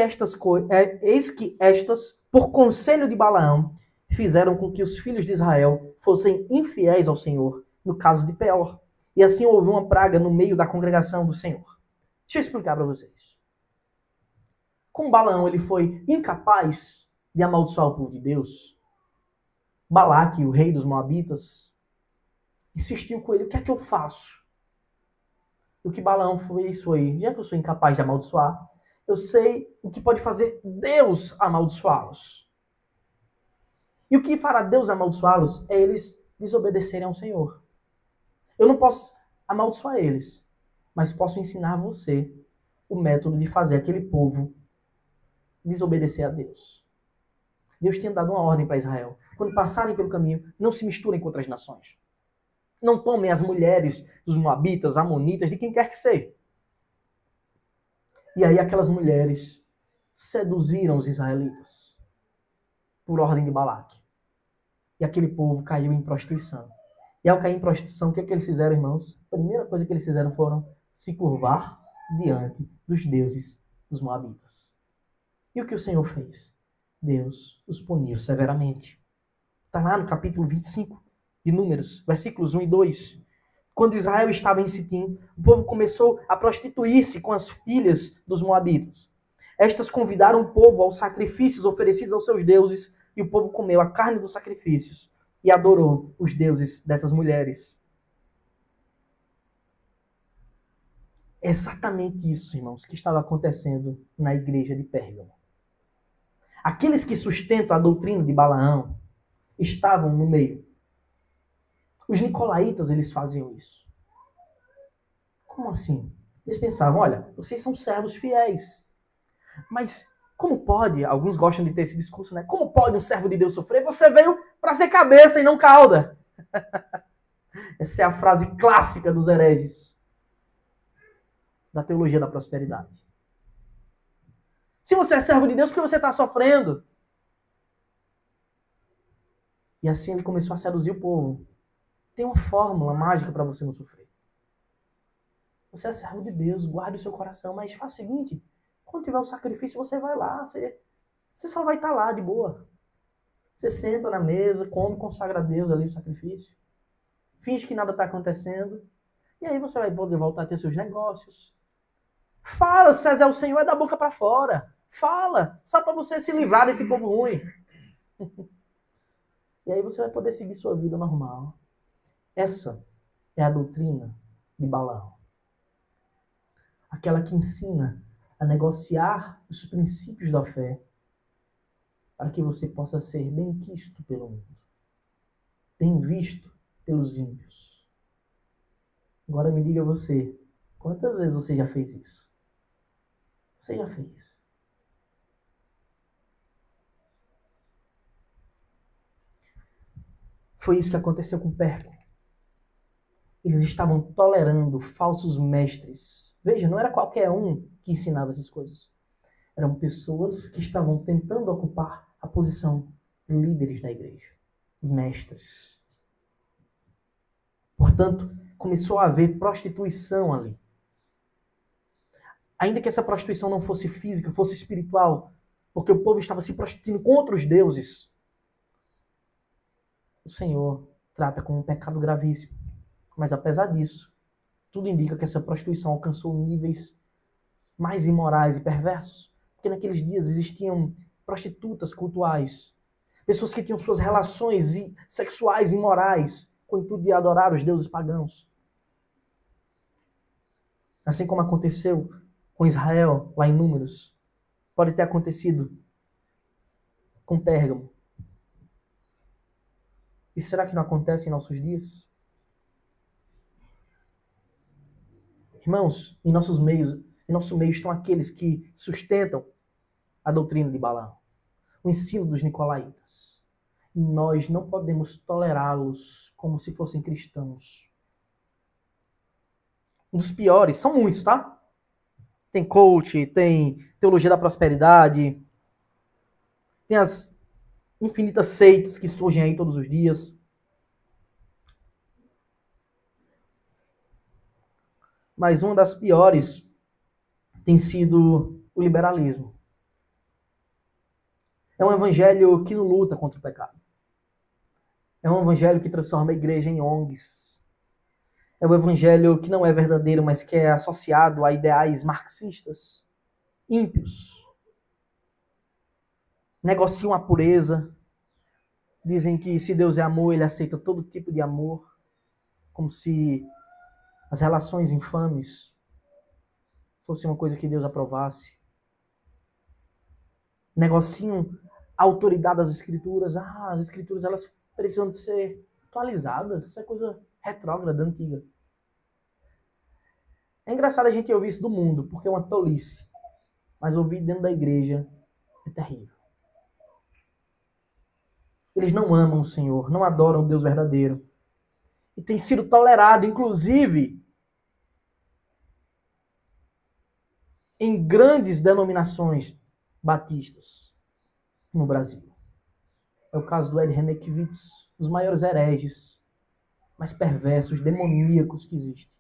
estas, por conselho de Balaão, fizeram com que os filhos de Israel fossem infiéis ao Senhor, no caso de Peor. E assim houve uma praga no meio da congregação do Senhor. Deixa eu explicar para vocês. Como Balaão ele foi incapaz de amaldiçoar o povo de Deus, Balaque, o rei dos Moabitas, insistiu com ele: o que é que eu faço? O que Balaão fez foi: já que eu sou incapaz de amaldiçoar, eu sei o que pode fazer Deus amaldiçoá-los. E o que fará Deus amaldiçoá-los é eles desobedecerem ao Senhor. Eu não posso amaldiçoar eles, mas posso ensinar você o método de fazer aquele povo desobedecer a Deus. Deus tinha dado uma ordem para Israel: quando passarem pelo caminho, não se misturem com outras nações. Não tomem as mulheres dos Moabitas, Amonitas, de quem quer que seja. E aí aquelas mulheres seduziram os israelitas por ordem de Balaque. E aquele povo caiu em prostituição. E ao cair em prostituição, o que é que eles fizeram, irmãos? A primeira coisa que eles fizeram foram se curvar diante dos deuses dos Moabitas. E o que o Senhor fez? Deus os puniu severamente. Está lá no capítulo 25 de Números, versículos 1 e 2. Quando Israel estava em Sitim, o povo começou a prostituir-se com as filhas dos Moabitas. Estas convidaram o povo aos sacrifícios oferecidos aos seus deuses, e o povo comeu a carne dos sacrifícios e adorou os deuses dessas mulheres. Exatamente isso, irmãos, que estava acontecendo na igreja de Pérgamo. Aqueles que sustentam a doutrina de Balaão estavam no meio. Os nicolaítas, eles faziam isso. Como assim? Eles pensavam, olha, vocês são servos fiéis. Mas como pode, alguns gostam de ter esse discurso, né? Como pode um servo de Deus sofrer? Você veio para ser cabeça e não cauda. Essa é a frase clássica dos hereges da teologia da prosperidade. Se você é servo de Deus, por que você está sofrendo? E assim ele começou a seduzir o povo. Tem uma fórmula mágica para você não sofrer. Você é servo de Deus, guarde o seu coração, mas faça o seguinte, quando tiver o sacrifício, você vai lá, você só vai estar lá de boa. Você senta na mesa, come, consagra a Deus ali o sacrifício, finge que nada está acontecendo, e aí você vai poder voltar a ter seus negócios. Fala, César, o Senhor é da boca para fora. Fala, só para você se livrar desse povo ruim. E aí você vai poder seguir sua vida normal. Essa é a doutrina de Balaão. Aquela que ensina a negociar os princípios da fé para que você possa ser bem quisto pelo mundo, bem visto pelos ímpios. Agora me diga você, quantas vezes você já fez isso? Você já fez. Foi isso que aconteceu com Pérgamo. Eles estavam tolerando falsos mestres. Veja, não era qualquer um que ensinava essas coisas. Eram pessoas que estavam tentando ocupar a posição de líderes da igreja, de mestres. Portanto, começou a haver prostituição ali. Ainda que essa prostituição não fosse física, fosse espiritual, porque o povo estava se prostituindo com outros deuses, o Senhor trata como um pecado gravíssimo. Mas apesar disso, tudo indica que essa prostituição alcançou níveis mais imorais e perversos. Porque naqueles dias existiam prostitutas cultuais, pessoas que tinham suas relações sexuais imorais com o intuito de adorar os deuses pagãos. Assim como aconteceu com Israel, lá em Números, pode ter acontecido com Pérgamo. E será que não acontece em nossos dias? Irmãos, em nosso meio estão aqueles que sustentam a doutrina de Balaão, o ensino dos nicolaítas. E nós não podemos tolerá-los como se fossem cristãos. Um dos piores, são muitos, tá? Tem coach, tem teologia da prosperidade, tem as infinitas seitas que surgem aí todos os dias. Mas uma das piores tem sido o liberalismo. É um evangelho que não luta contra o pecado. É um evangelho que transforma a igreja em ONGs. É um evangelho que não é verdadeiro, mas que é associado a ideais marxistas, ímpios. Negociam a pureza. Dizem que se Deus é amor, ele aceita todo tipo de amor. Como se as relações infames fossem uma coisa que Deus aprovasse. Negociam a autoridade das escrituras. As escrituras elas precisam de ser atualizadas. Isso é coisa retrógrada, antiga. É engraçado a gente ouvir isso do mundo, porque é uma tolice. Mas ouvir dentro da igreja é terrível. Eles não amam o Senhor, não adoram o Deus verdadeiro. E tem sido tolerado, inclusive, em grandes denominações batistas no Brasil. É o caso do Ed Renekiewicz, os maiores hereges, mais perversos, demoníacos que existem.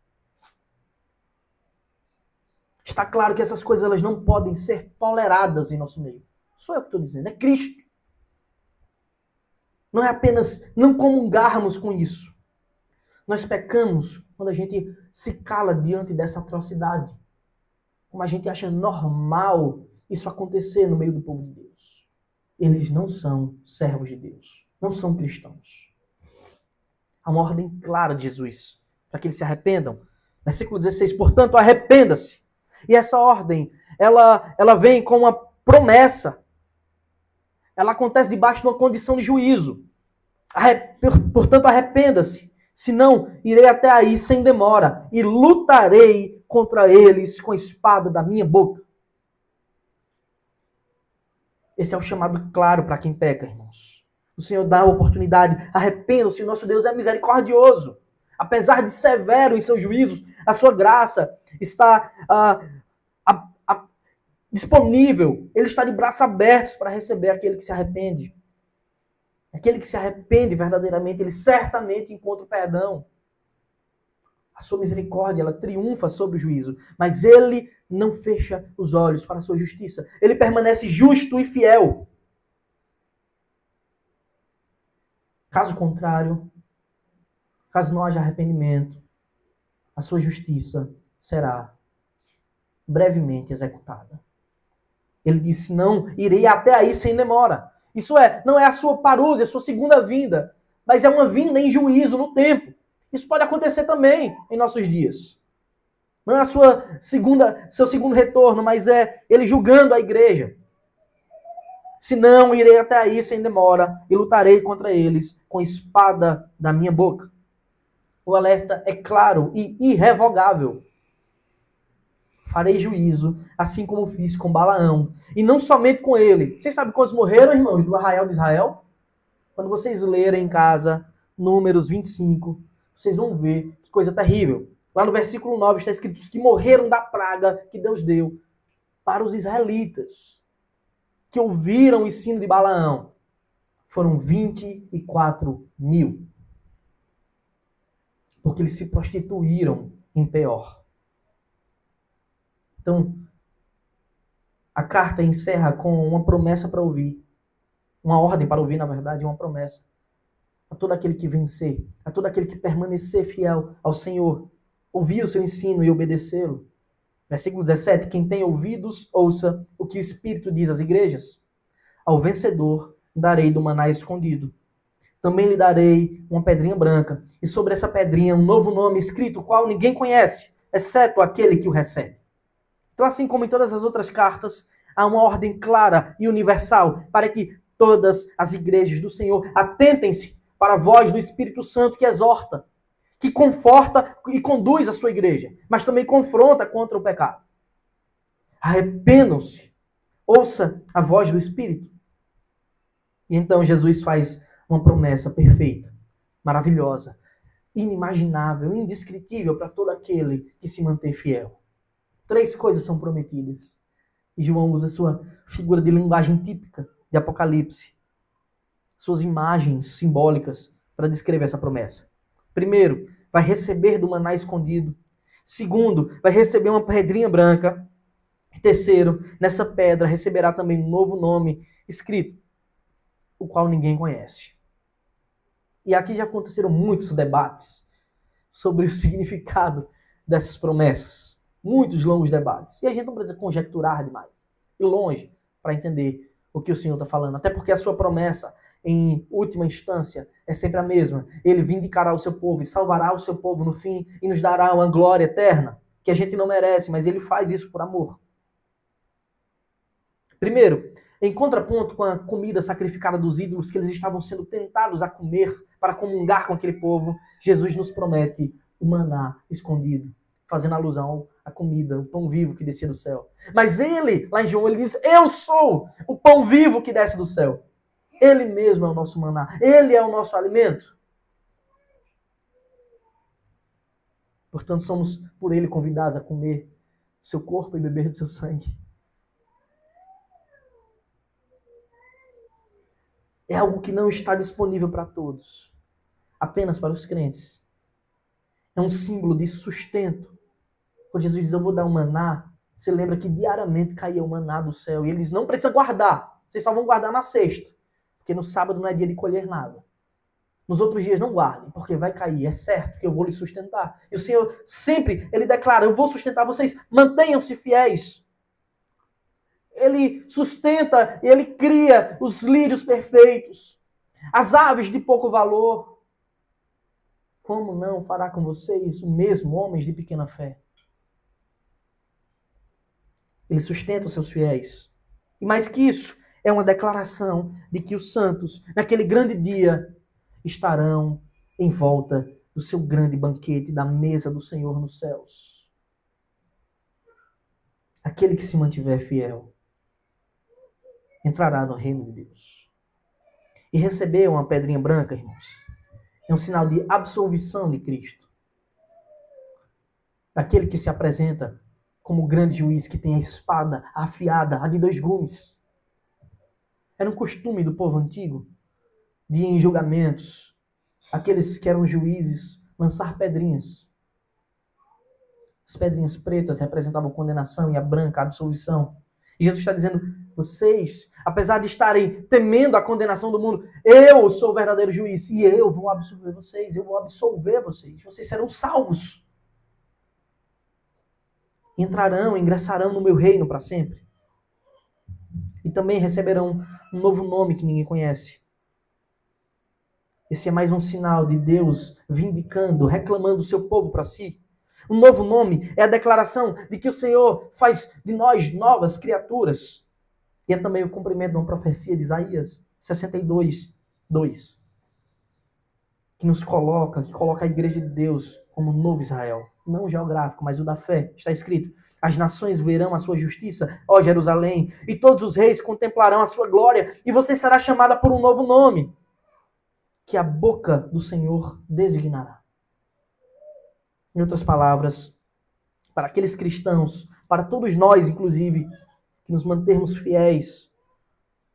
Está claro que essas coisas elas não podem ser toleradas em nosso meio. Sou eu que estou dizendo, é Cristo. Não é apenas não comungarmos com isso. Nós pecamos quando a gente se cala diante dessa atrocidade. Como a gente acha normal isso acontecer no meio do povo de Deus. Eles não são servos de Deus. Não são cristãos. Há uma ordem clara de Jesus para que eles se arrependam. Versículo 16, portanto, arrependa-se. E essa ordem, ela vem com uma promessa. Ela acontece debaixo de uma condição de juízo. Portanto, arrependa-se. Senão, irei até aí sem demora e lutarei contra eles com a espada da minha boca. Esse é o chamado claro para quem peca, irmãos. O Senhor dá a oportunidade. Arrependam-se, o nosso Deus é misericordioso. Apesar de severo em seus juízos, a sua graça está disponível. Ele está de braços abertos para receber aquele que se arrepende. Aquele que se arrepende verdadeiramente, ele certamente encontra o perdão. A sua misericórdia, ela triunfa sobre o juízo. Mas ele não fecha os olhos para a sua justiça. Ele permanece justo e fiel. Caso contrário, caso não haja arrependimento, a sua justiça será brevemente executada. Ele disse, não, irei até aí sem demora. Isso não é a sua parúzia, a sua segunda vinda, mas é uma vinda em juízo no tempo. Isso pode acontecer também em nossos dias. Não é seu segundo retorno, mas é ele julgando a igreja. Se não, irei até aí sem demora e lutarei contra eles com a espada da minha boca. O alerta é claro e irrevogável. Farei juízo, assim como fiz com Balaão. E não somente com ele. Vocês sabem quantos morreram, irmãos, do arraial de Israel? Quando vocês lerem em casa, Números 25, vocês vão ver que coisa terrível. Lá no versículo 9 está escrito que morreram da praga que Deus deu para os israelitas, que ouviram o ensino de Balaão. Foram 24 mil. Porque eles se prostituíram em Peor. Então, a carta encerra com uma promessa para ouvir. Uma ordem para ouvir, na verdade, uma promessa. A todo aquele que vencer, a todo aquele que permanecer fiel ao Senhor, ouvir o seu ensino e obedecê-lo. Versículo 17, quem tem ouvidos, ouça o que o Espírito diz às igrejas. Ao vencedor darei do maná escondido. Também lhe darei uma pedrinha branca, e sobre essa pedrinha um novo nome escrito, o qual ninguém conhece, exceto aquele que o recebe. Então, assim como em todas as outras cartas, há uma ordem clara e universal para que todas as igrejas do Senhor atentem-se para a voz do Espírito Santo que exorta, que conforta e conduz a sua igreja, mas também confronta contra o pecado. Arrependam-se, ouça a voz do Espírito. E então Jesus faz uma promessa perfeita, maravilhosa, inimaginável, indescritível para todo aquele que se mantém fiel. 3 coisas são prometidas. E João usa sua figura de linguagem típica de Apocalipse, suas imagens simbólicas para descrever essa promessa. Primeiro, vai receber do maná escondido. Segundo, vai receber uma pedrinha branca. Terceiro, nessa pedra receberá também um novo nome escrito, o qual ninguém conhece. E aqui já aconteceram muitos debates sobre o significado dessas promessas. Muitos longos debates. E a gente não precisa conjecturar demais. Ir longe para entender o que o Senhor está falando. Até porque a sua promessa, em última instância, é sempre a mesma. Ele vindicará o seu povo e salvará o seu povo no fim e nos dará uma glória eterna que a gente não merece, mas ele faz isso por amor. Primeiro, em contraponto com a comida sacrificada dos ídolos que eles estavam sendo tentados a comer para comungar com aquele povo, Jesus nos promete o maná escondido, fazendo alusão à comida, o pão vivo que descia do céu. Mas ele, lá em João, ele diz, eu sou o pão vivo que desce do céu. Ele mesmo é o nosso maná. Ele é o nosso alimento. Portanto, somos por ele convidados a comer seu corpo e beber do seu sangue. É algo que não está disponível para todos. Apenas para os crentes. É um símbolo de sustento. Quando Jesus diz, eu vou dar um maná, você lembra que diariamente caía o maná do céu. E ele diz, não precisa guardar. Vocês só vão guardar na sexta. Porque no sábado não é dia de colher nada. Nos outros dias não guardem, porque vai cair. É certo que eu vou lhes sustentar. E o Senhor sempre, ele declara, eu vou sustentar vocês. Mantenham-se fiéis. Ele sustenta e ele cria os lírios perfeitos. As aves de pouco valor. como não fará com vocês o mesmo, homens de pequena fé? Ele sustenta os seus fiéis. E mais que isso, é uma declaração de que os santos, naquele grande dia, estarão em volta do seu grande banquete, da mesa do Senhor nos céus. Aquele que se mantiver fiel entrará no reino de Deus. E receber uma pedrinha branca, irmãos, é um sinal de absolvição de Cristo. Aquele que se apresenta como grande juiz que tem a espada afiada, a de 2 gumes. Era um costume do povo antigo de, em julgamentos, aqueles que eram juízes lançar pedrinhas. As pedrinhas pretas representavam condenação e a branca a absolvição. E Jesus está dizendo, vocês, apesar de estarem temendo a condenação do mundo, eu sou o verdadeiro juiz e eu vou absolver vocês, eu vou absolver vocês. Vocês serão salvos. Entrarão, ingressarão no meu reino para sempre. E também receberão um novo nome que ninguém conhece. Esse é mais um sinal de Deus vindicando, reclamando o seu povo para si. Um novo nome é a declaração de que o Senhor faz de nós novas criaturas. E é também o cumprimento de uma profecia de Isaías 62, 2. Que coloca a igreja de Deus como novo Israel. Não geográfico, mas o da fé. Está escrito, as nações verão a sua justiça, ó Jerusalém, e todos os reis contemplarão a sua glória, e você será chamada por um novo nome, que a boca do Senhor designará. Em outras palavras, para aqueles cristãos, para todos nós, inclusive, que nos mantermos fiéis,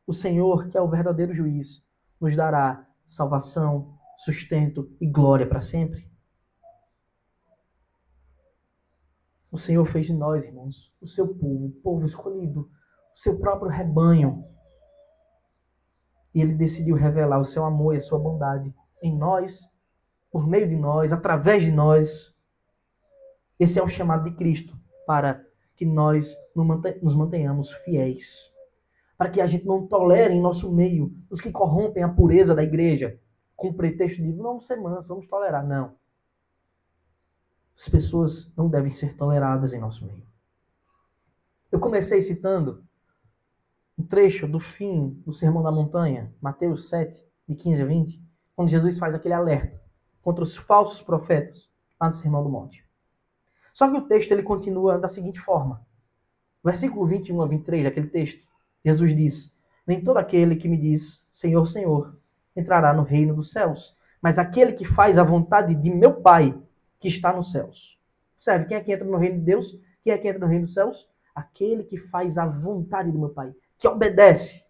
o Senhor, que é o verdadeiro juiz, nos dará salvação, sustento e glória para sempre. O Senhor fez de nós, irmãos, o seu povo, o povo escolhido, o seu próprio rebanho. E Ele decidiu revelar o seu amor e a sua bondade em nós, por meio de nós, através de nós. Esse é o chamado de Cristo, para que nós nos mantenhamos fiéis. Para que a gente não tolere em nosso meio os que corrompem a pureza da igreja, com o pretexto de vamos ser mansos, vamos tolerar. Não. As pessoas não devem ser toleradas em nosso meio. Eu comecei citando um trecho do fim do Sermão da Montanha, Mateus 7, de 15 a 20, quando Jesus faz aquele alerta contra os falsos profetas lá no Sermão do Monte. Só que o texto ele continua da seguinte forma. Versículo 21 a 23 daquele texto, Jesus diz, nem todo aquele que me diz, Senhor, Senhor, entrará no reino dos céus, mas aquele que faz a vontade de meu Pai, que está nos céus. Observe, quem é que entra no reino de Deus? Quem é que entra no reino dos céus? Aquele que faz a vontade do meu Pai, que obedece.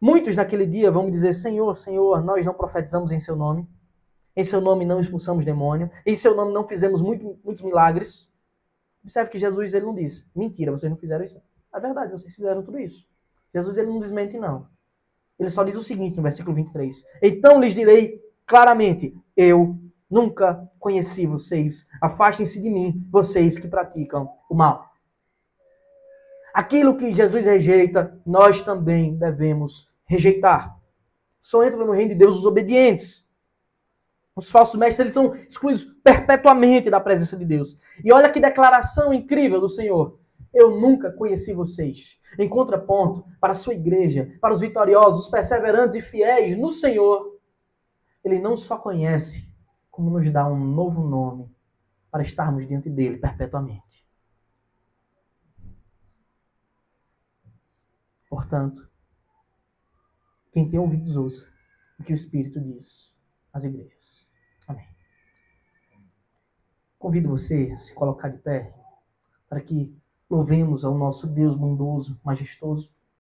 Muitos naquele dia vão me dizer, Senhor, Senhor, nós não profetizamos em seu nome, em seu nome não expulsamos demônio, em seu nome não fizemos muitos milagres. Observe que Jesus ele não disse, mentira, vocês não fizeram isso. É verdade, vocês fizeram tudo isso. Jesus ele não desmente não. Ele só diz o seguinte no versículo 23. Então lhes direi claramente, eu nunca conheci vocês. Afastem-se de mim, vocês que praticam o mal. Aquilo que Jesus rejeita, nós também devemos rejeitar. Só entram no reino de Deus os obedientes. Os falsos mestres, eles são excluídos perpetuamente da presença de Deus. E olha que declaração incrível do Senhor. Eu nunca conheci vocês. Em contraponto, para a sua igreja, para os vitoriosos, os perseverantes e fiéis no Senhor, Ele não só conhece, como nos dá um novo nome para estarmos diante dele perpetuamente. Portanto, quem tem ouvidos ouça o que o Espírito diz às igrejas. Amém. Convido você a se colocar de pé para que louvemos ao nosso Deus bondoso, majestoso.